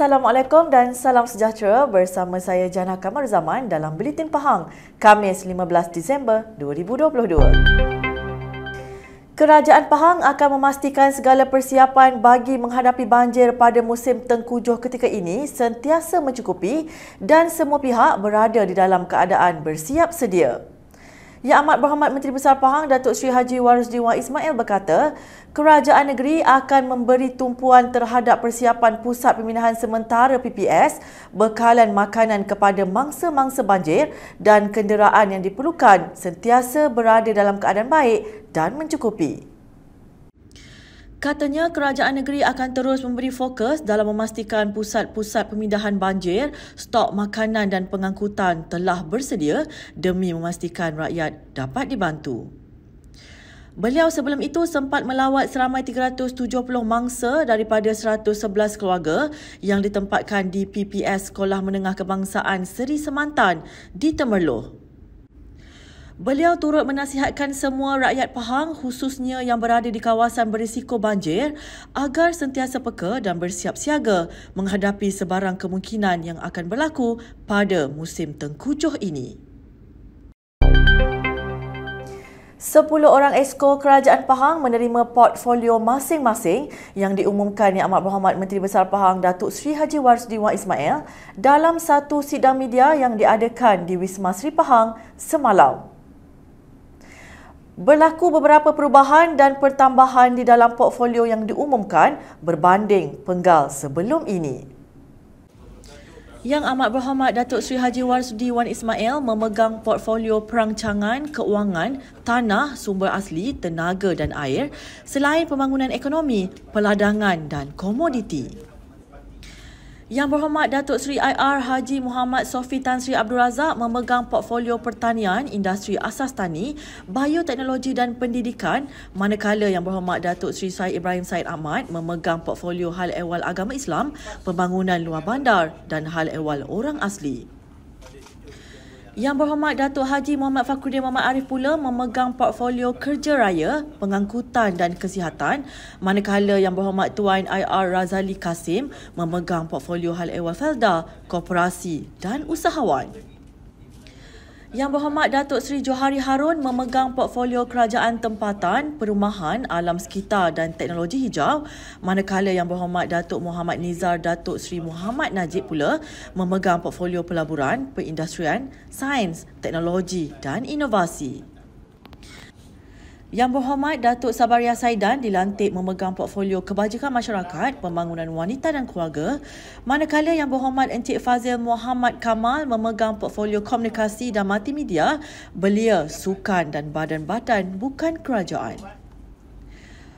Assalamualaikum dan salam sejahtera bersama saya Jana Kamar Zaman dalam Buletin Pahang, Khamis 15 Disember 2022. Kerajaan Pahang akan memastikan segala persiapan bagi menghadapi banjir pada musim tengkujuh ketika ini sentiasa mencukupi dan semua pihak berada di dalam keadaan bersiap sedia. Yang Amat Berhormat Menteri Besar Pahang Datuk Seri Haji Warusdi Wan Ismail berkata, kerajaan negeri akan memberi tumpuan terhadap persiapan Pusat Pemindahan Sementara PPS, bekalan makanan kepada mangsa-mangsa banjir dan kenderaan yang diperlukan sentiasa berada dalam keadaan baik dan mencukupi. Katanya kerajaan negeri akan terus memberi fokus dalam memastikan pusat-pusat pemindahan banjir, stok makanan dan pengangkutan telah bersedia demi memastikan rakyat dapat dibantu. Beliau sebelum itu sempat melawat seramai 370 mangsa daripada 111 keluarga yang ditempatkan di PPS Sekolah Menengah Kebangsaan Seri Semantan di Temerloh. Beliau turut menasihatkan semua rakyat Pahang khususnya yang berada di kawasan berisiko banjir agar sentiasa peka dan bersiap siaga menghadapi sebarang kemungkinan yang akan berlaku pada musim tengkujuh ini. 10 orang Exco Kerajaan Pahang menerima portfolio masing-masing yang diumumkan Yang Amat Berhormat Menteri Besar Pahang Datuk Seri Haji Warusdi Wan Ismail dalam satu sidang media yang diadakan di Wisma Seri Pahang semalam. Berlaku beberapa perubahan dan pertambahan di dalam portfolio yang diumumkan berbanding penggal sebelum ini. Yang Amat Berhormat Datuk Seri Haji Warusdi Wan Ismail memegang portfolio perancangan, keuangan, tanah, sumber asli, tenaga dan air selain pembangunan ekonomi, peladangan dan komoditi. Yang Berhormat Datuk Seri IR Haji Muhammad Sofi Tan Sri Abdul Razak memegang portfolio pertanian, industri asas tani, bioteknologi dan pendidikan, manakala Yang Berhormat Datuk Seri Syed Ibrahim Syed Ahmad memegang portfolio hal ehwal agama Islam, pembangunan luar bandar dan hal ehwal orang asli. Yang Berhormat Datuk Haji Muhammad Fakhruddin Muhammad Arif pula memegang portfolio kerja raya, pengangkutan dan kesihatan, manakala Yang Berhormat Tuan IR Razali Kasim memegang portfolio hal ehwal Felda, koperasi dan usahawan. Yang Berhormat Datuk Seri Johari Harun memegang portfolio kerajaan tempatan, perumahan, alam sekitar dan teknologi hijau, manakala Yang Berhormat Datuk Muhammad Nizar Datuk Seri Muhammad Najib pula memegang portfolio pelaburan, perindustrian, sains, teknologi dan inovasi. Yang Berhormat Datuk Sabaria Saidan dilantik memegang portfolio kebajikan masyarakat, pembangunan wanita dan keluarga, manakala Yang Berhormat Encik Fazil Muhammad Kamal memegang portfolio komunikasi dan multimedia, belia, sukan dan badan-badan bukan kerajaan.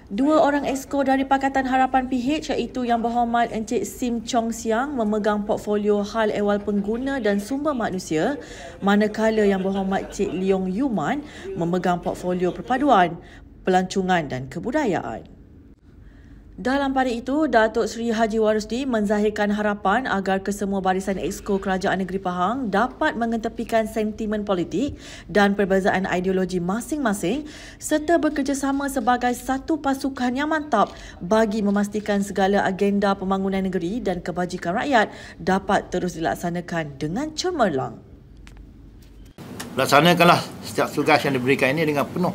2 orang Exco dari Pakatan Harapan PH iaitu Yang Berhormat Encik Sim Chong Siang memegang portfolio hal ehwal pengguna dan sumber manusia, manakala Yang Berhormat Cik Leong Yuman memegang portfolio perpaduan, pelancongan dan kebudayaan. Dalam pada itu, Datuk Seri Haji Warusdi menzahirkan harapan agar kesemua barisan Exco Kerajaan Negeri Pahang dapat mengetepikan sentimen politik dan perbezaan ideologi masing-masing serta bekerjasama sebagai satu pasukan yang mantap bagi memastikan segala agenda pembangunan negeri dan kebajikan rakyat dapat terus dilaksanakan dengan cemerlang. Laksanakanlah setiap tugas yang diberikan ini dengan penuh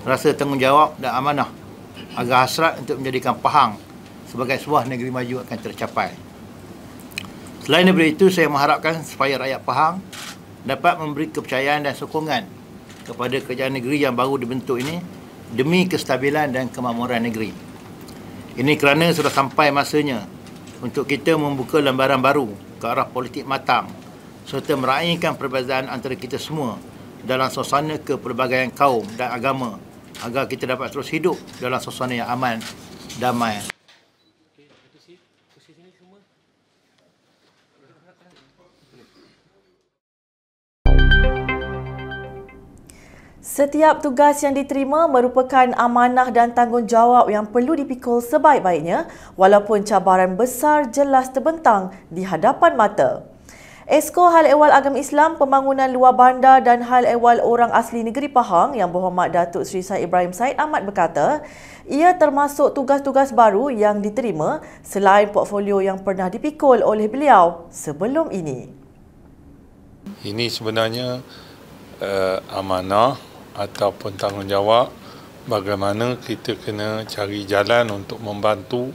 rasa tanggungjawab dan amanah, agar hasrat untuk menjadikan Pahang sebagai sebuah negeri maju akan tercapai. Selain daripada itu, saya mengharapkan supaya rakyat Pahang dapat memberi kepercayaan dan sokongan kepada kerajaan negeri yang baru dibentuk ini demi kestabilan dan kemakmuran negeri. Ini kerana sudah sampai masanya untuk kita membuka lembaran baru ke arah politik matang serta meraihkan perbezaan antara kita semua dalam suasana kepelbagaian kaum dan agama, agar kita dapat terus hidup dalam suasana yang aman, damai. Setiap tugas yang diterima merupakan amanah dan tanggungjawab yang perlu dipikul sebaik-baiknya walaupun cabaran besar jelas terbentang di hadapan mata. Esko Hal Ehwal Agama Islam Pembangunan Luar Bandar dan Hal Ehwal Orang Asli Negeri Pahang Yang Berhormat Datuk Seri Said Ibrahim Said Ahmad berkata, ia termasuk tugas-tugas baru yang diterima selain portfolio yang pernah dipikul oleh beliau sebelum ini. Ini sebenarnya amanah ataupun tanggungjawab bagaimana kita kena cari jalan untuk membantu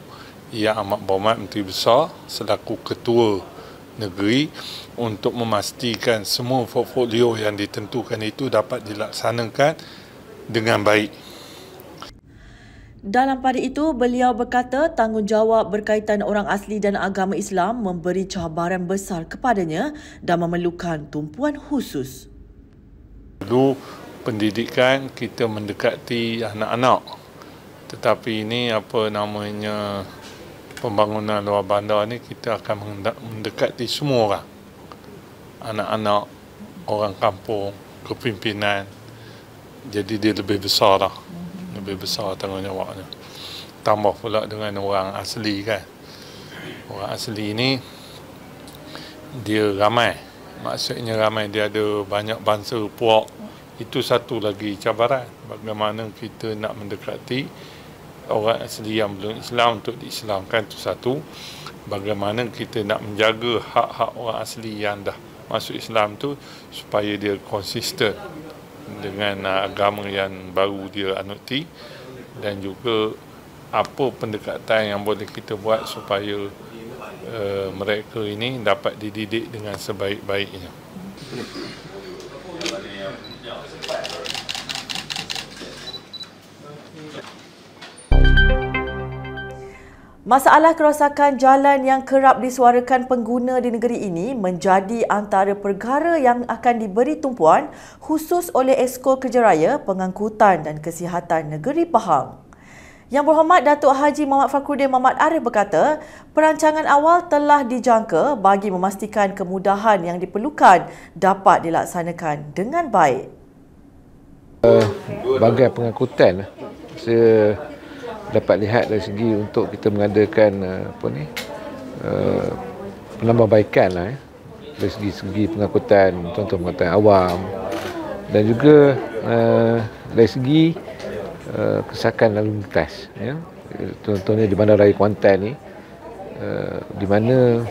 Yang Amat Berhormat Menteri Besar selaku Ketua Negeri untuk memastikan semua portfolio yang ditentukan itu dapat dilaksanakan dengan baik. Dalam pada itu, beliau berkata tanggungjawab berkaitan orang asli dan agama Islam memberi cabaran besar kepadanya dan memerlukan tumpuan khusus. Dulu pendidikan kita mendekati anak-anak, tetapi ini pembangunan luar bandar ni kita akan mendekati semua orang. Anak-anak, orang kampung, kepimpinan. Jadi dia lebih besar lah. Lebih besar tanggungjawabnya. Tambah pula dengan orang asli kan. Orang asli ini dia ramai. Maksudnya ramai, dia ada banyak bangsa puak. Itu satu lagi cabaran. Bagaimana kita nak mendekati orang asli yang belum Islam untuk diislamkan, itu satu. Bagaimana kita nak menjaga hak-hak orang asli yang dah masuk Islam tu supaya dia konsisten dengan agama yang baru dia anuti, dan juga apa pendekatan yang boleh kita buat supaya mereka ini dapat dididik dengan sebaik-baiknya. Masalah kerosakan jalan yang kerap disuarakan pengguna di negeri ini menjadi antara perkara yang akan diberi tumpuan khusus oleh Esko Kerja Raya, Pengangkutan dan Kesihatan Negeri Pahang. Yang Berhormat Datuk Haji Muhammad Fakhruddin Muhammad Arif berkata, perancangan awal telah dijangka bagi memastikan kemudahan yang diperlukan dapat dilaksanakan dengan baik. Bahagian pengangkutan, dapat lihat dari segi untuk kita mengadakan penambahbaikan dari segi pengangkutan, contoh pengangkutan awam, dan juga dari segi kesesakan lalu lintas. Contohnya di Bandaraya Kuantan ni, di mana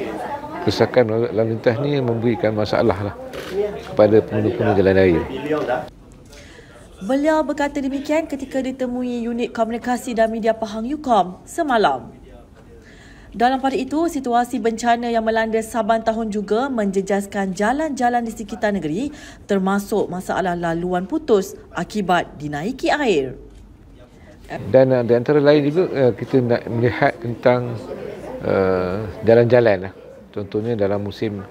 kesesakan lalu lintas ni memberikan masalah kepada pengguna-pengguna jalan raya. Beliau berkata demikian ketika ditemui Unit Komunikasi dan Media Pahang UKOM semalam. Dalam pada itu, situasi bencana yang melanda Saban tahun juga menjejaskan jalan-jalan di sekitar negeri, termasuk masalah laluan putus akibat dinaiki air. Dan di antara lain juga kita nak melihat tentang jalan-jalan. Contohnya dalam musim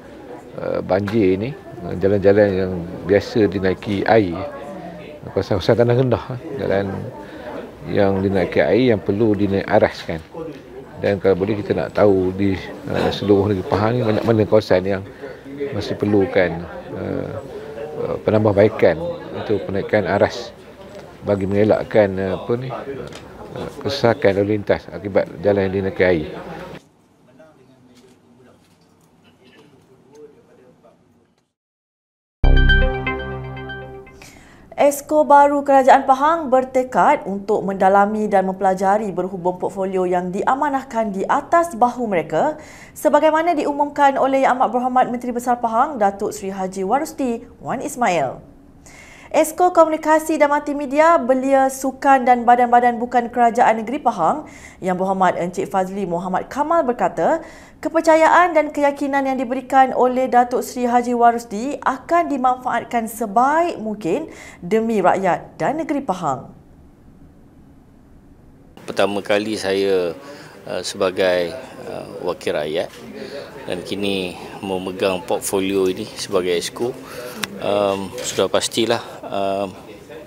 banjir ini, jalan-jalan yang biasa dinaiki air, kawasan tanah rendah, jalan yang dinaiki air yang perlu dinaik araskan. Dan kalau boleh kita nak tahu di seluruh negeri Pahang ni banyak mana kawasan yang masih perlukan penambahbaikan untuk penaikan aras bagi mengelakkan kesesakan lalu lintas akibat jalan yang dinaiki air. Esko baru Kerajaan Pahang bertekad untuk mendalami dan mempelajari berhubung portfolio yang diamanahkan di atas bahu mereka sebagaimana diumumkan oleh Yang Amat Berhormat Menteri Besar Pahang Datuk Seri Haji Warusti Wan Ismail. Esko Komunikasi dan Multimedia, Belia Sukan dan Badan-Badan Bukan Kerajaan Negeri Pahang Yang Berhormat Encik Fazli Muhammad Kamal berkata, kepercayaan dan keyakinan yang diberikan oleh Datuk Seri Haji Warusti akan dimanfaatkan sebaik mungkin demi rakyat dan negeri Pahang. Pertama kali saya sebagai wakil rakyat dan kini memegang portfolio ini sebagai Esko, sudah pastilah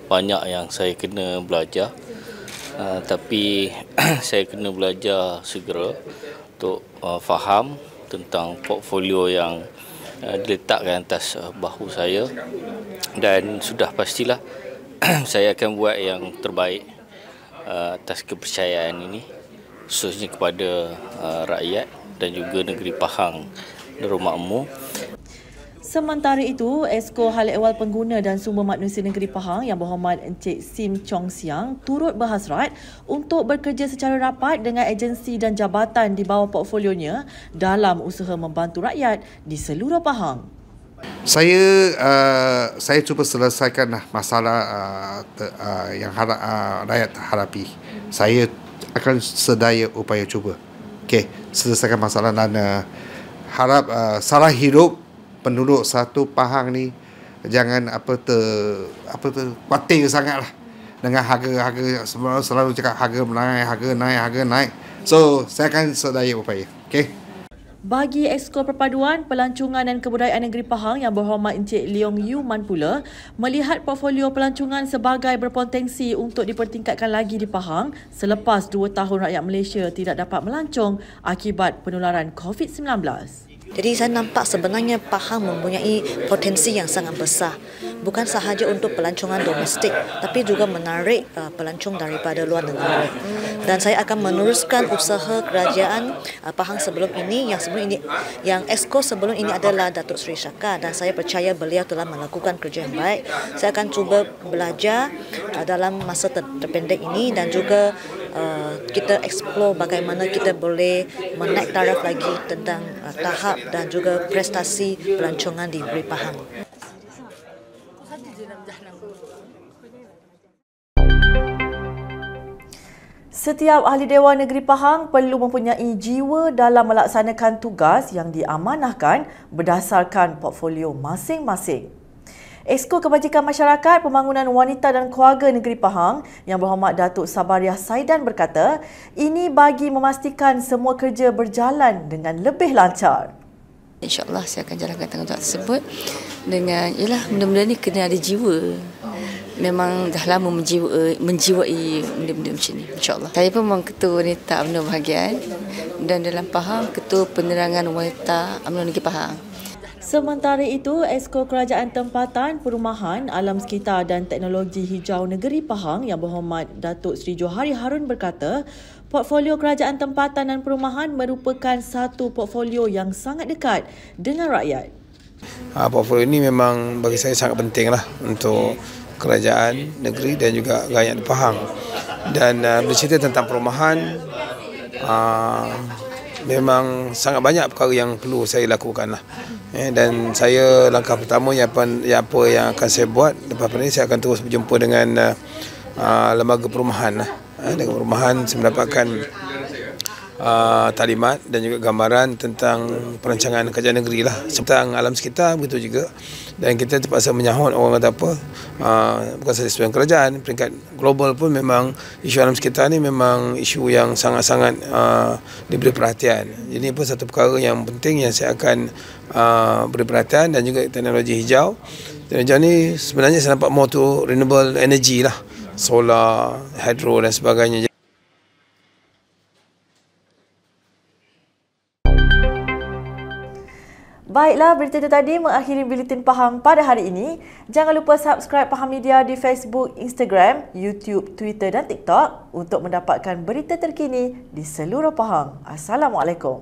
banyak yang saya kena belajar, tapi saya kena belajar segera untuk faham tentang portfolio yang diletakkan atas bahu saya, dan sudah pastilah saya akan buat yang terbaik atas kepercayaan ini, khususnya kepada rakyat dan juga negeri Pahang Darul Makmur. Sementara itu, Esko Hal Ehwal Pengguna dan Sumber Manusia Negeri Pahang Yang Berhormat Encik Sim Chong Siang turut berhasrat untuk bekerja secara rapat dengan agensi dan jabatan di bawah portfolionya dalam usaha membantu rakyat di seluruh Pahang. Saya cuba selesaikan masalah yang rakyat hadapi. Saya akan sedaya upaya cuba. Selesaikan masalah dan harap salah hidup penduduk satu Pahang ni jangan khawatir sangatlah dengan harga selalu cakap harga naik. So saya akan sedaya upaya. Bagi Exco Perpaduan, Pelancongan dan Kebudayaan Negeri Pahang Yang Berhormat Encik Leong Yu Man pula melihat portfolio pelancongan sebagai berpotensi untuk dipertingkatkan lagi di Pahang selepas 2 tahun rakyat Malaysia tidak dapat melancong akibat penularan COVID-19. Jadi saya nampak sebenarnya Pahang mempunyai potensi yang sangat besar. Bukan sahaja untuk pelancongan domestik, tapi juga menarik pelancong daripada luar negara. Dan saya akan meneruskan usaha kerajaan Pahang sebelum ini, yang Exco sebelum ini adalah Datuk Seri Shaka, dan saya percaya beliau telah melakukan kerja yang baik. Saya akan cuba belajar dalam masa terpendek ini dan juga kita explore bagaimana kita boleh menaik taraf lagi tentang tahap dan juga prestasi pelancongan di negeri Pahang. Setiap ahli Dewan Negeri Pahang perlu mempunyai jiwa dalam melaksanakan tugas yang diamanahkan berdasarkan portfolio masing-masing. Exco Kebajikan Masyarakat Pembangunan Wanita dan Keluarga Negeri Pahang Yang Berhormat Datuk Sabariah Saidan berkata, ini bagi memastikan semua kerja berjalan dengan lebih lancar. InsyaAllah saya akan jalankan tanggungjawab tersebut dengan, benda-benda ni kena ada jiwa. Memang dah lama menjiwai benda-benda macam ni, insyaAllah. Saya pun memang Ketua Wanita UMNO Bahagian dan dalam Pahang Ketua Penerangan Wanita UMNO Negeri Pahang. Sementara itu, Exco Kerajaan Tempatan, Perumahan, Alam Sekitar dan Teknologi Hijau Negeri Pahang Yang Berhormat Datuk Seri Johari Harun berkata, portfolio Kerajaan Tempatan dan Perumahan merupakan satu portfolio yang sangat dekat dengan rakyat. Portfolio ini memang bagi saya sangat pentinglah untuk kerajaan negeri dan juga rakyat Pahang. Dan bercerita tentang perumahan, memang sangat banyak perkara yang perlu saya lakukan lah. Dan saya langkah pertama apa yang akan saya buat lepas ini, saya akan terus berjumpa dengan lembaga perumahan lah. Dengan perumahan saya mendapatkan talimat dan juga gambaran tentang perancangan kerajaan negeri lah. Tentang alam sekitar begitu juga. Dan kita terpaksa menyahut orang kata apa, bukan sahaja isu kerajaan, peringkat global pun memang isu alam sekitar ni memang isu yang sangat-sangat diberi perhatian. Jadi ini pun satu perkara yang penting yang saya akan beri perhatian. Dan juga teknologi hijau. Teknologi hijau ni sebenarnya saya nampak more to renewable energy lah, solar, hydro dan sebagainya. Baiklah, berita itu tadi mengakhiri Buletin Pahang pada hari ini. Jangan lupa subscribe Pahang Media di Facebook, Instagram, YouTube, Twitter dan TikTok untuk mendapatkan berita terkini di seluruh Pahang. Assalamualaikum.